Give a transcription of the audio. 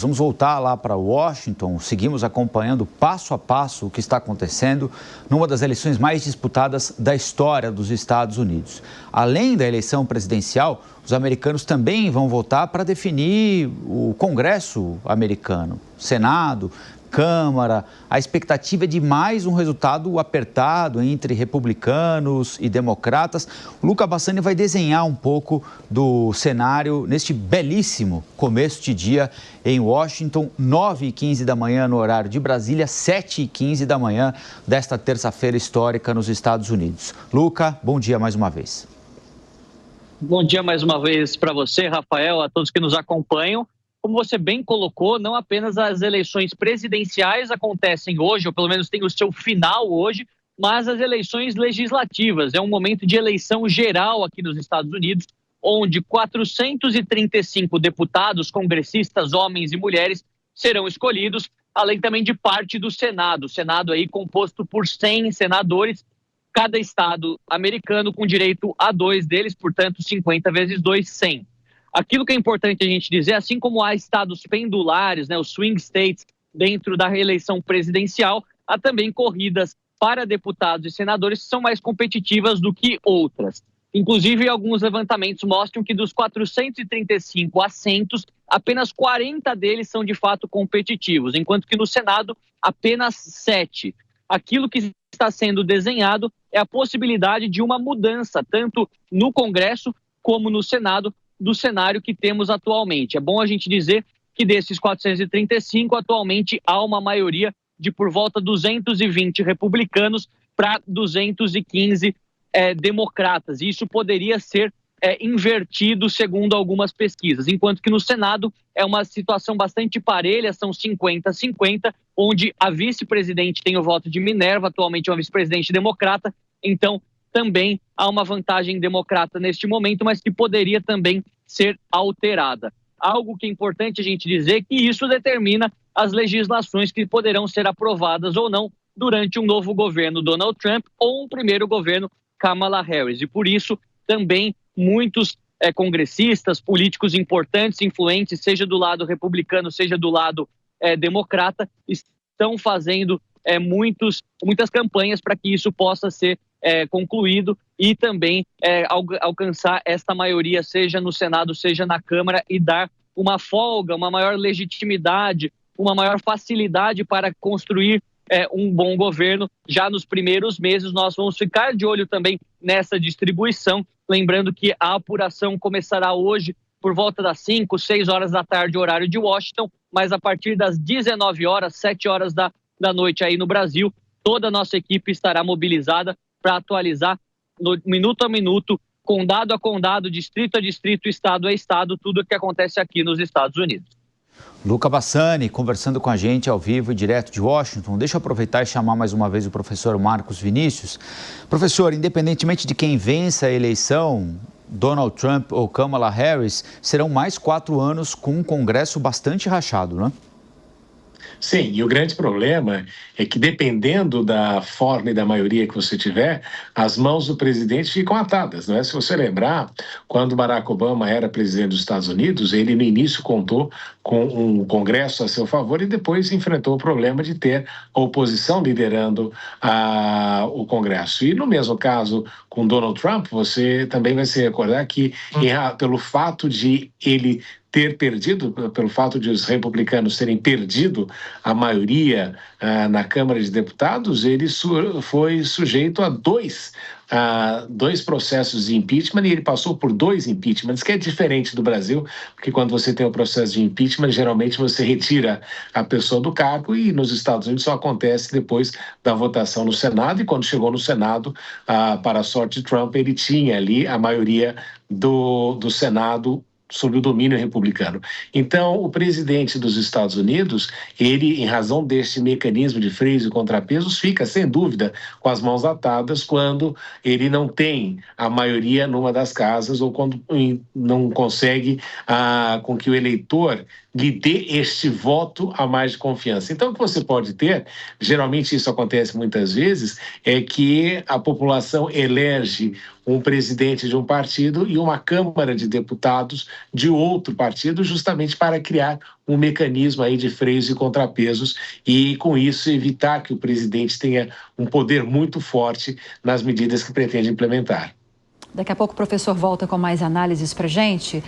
Vamos voltar lá para Washington, seguimos acompanhando passo a passo o que está acontecendo numa das eleições mais disputadas da história dos Estados Unidos. Além da eleição presidencial, os americanos também vão votar para definir o Congresso americano, Senado, Câmara. A expectativa é de mais um resultado apertado entre republicanos e democratas. O Luca Bassani vai desenhar um pouco do cenário neste belíssimo começo de dia em Washington, 9h15 da manhã no horário de Brasília, 7h15 da manhã desta terça-feira histórica nos Estados Unidos. Luca, bom dia mais uma vez. Bom dia mais uma vez para você, Rafael, a todos que nos acompanham. Como você bem colocou, não apenas as eleições presidenciais acontecem hoje, ou pelo menos tem o seu final hoje, mas as eleições legislativas. É um momento de eleição geral aqui nos Estados Unidos, onde 435 deputados, congressistas, homens e mulheres, serão escolhidos, além também de parte do Senado. O Senado aí composto por 100 senadores, cada estado americano com direito a 2 deles, portanto 50 vezes 2, 100. Aquilo que é importante a gente dizer, assim como há estados pendulares, né, os swing states, dentro da reeleição presidencial, há também corridas para deputados e senadores que são mais competitivas do que outras. Inclusive, alguns levantamentos mostram que dos 435 assentos, apenas 40 deles são de fato competitivos, enquanto que no Senado, apenas 7. Aquilo que está sendo desenhado é a possibilidade de uma mudança, tanto no Congresso como no Senado, do cenário que temos atualmente. É bom a gente dizer que desses 435, atualmente há uma maioria de por volta 220 republicanos para 215 democratas. E isso poderia ser invertido segundo algumas pesquisas, enquanto que no Senado é uma situação bastante parelha, são 50-50, onde a vice-presidente tem o voto de Minerva, atualmente é uma vice-presidente democrata, então também há uma vantagem democrata neste momento, mas que poderia também ser alterada. Algo que é importante a gente dizer que isso determina as legislações que poderão ser aprovadas ou não durante um novo governo Donald Trump ou um primeiro governo Kamala Harris. E por isso também muitos congressistas, políticos importantes, influentes, seja do lado republicano, seja do lado democrata, estão fazendo muitas campanhas para que isso possa ser concluído e também alcançar esta maioria, seja no Senado, seja na Câmara, e dar uma folga, uma maior legitimidade, uma maior facilidade para construir um bom governo. Já nos primeiros meses, nós vamos ficar de olho também nessa distribuição, lembrando que a apuração começará hoje por volta das 5, 6 horas da tarde, horário de Washington, mas a partir das 19 horas, 7 horas da noite aí no Brasil, toda a nossa equipe estará mobilizada para atualizar minuto a minuto, condado a condado, distrito a distrito, estado a estado, tudo o que acontece aqui nos Estados Unidos. Luca Bassani conversando com a gente ao vivo e direto de Washington. Deixa eu aproveitar e chamar mais uma vez o professor Marcos Vinícius. Professor, independentemente de quem vença a eleição, Donald Trump ou Kamala Harris, serão mais 4 anos com um Congresso bastante rachado, não é? Sim, e o grande problema é que, dependendo da forma e da maioria que você tiver, as mãos do presidente ficam atadas, não é? Se você lembrar, quando Barack Obama era presidente dos Estados Unidos, ele no início contou com um Congresso a seu favor e depois enfrentou o problema de ter a oposição liderando o Congresso. E no mesmo caso com Donald Trump, você também vai se recordar que, pelo fato de ele ter perdido, pelo fato de os republicanos terem perdido a maioria na Câmara de Deputados, ele foi sujeito a dois processos de impeachment, e ele passou por 2 impeachments, que é diferente do Brasil, porque quando você tem o processo de impeachment, geralmente você retira a pessoa do cargo, e nos Estados Unidos só acontece depois da votação no Senado, e quando chegou no Senado, para a sorte de Trump, ele tinha ali a maioria do Senado sob o domínio republicano. Então, o presidente dos Estados Unidos, ele, em razão deste mecanismo de freios e contrapesos, fica, sem dúvida, com as mãos atadas quando ele não tem a maioria numa das casas ou quando não consegue com que o eleitor lhe dê este voto a mais de confiança. Então, o que você pode ter, geralmente isso acontece muitas vezes, é que a população elege um presidente de um partido e uma Câmara de Deputados de outro partido, justamente para criar um mecanismo aí de freios e contrapesos e, com isso, evitar que o presidente tenha um poder muito forte nas medidas que pretende implementar. Daqui a pouco o professor volta com mais análises para a gente.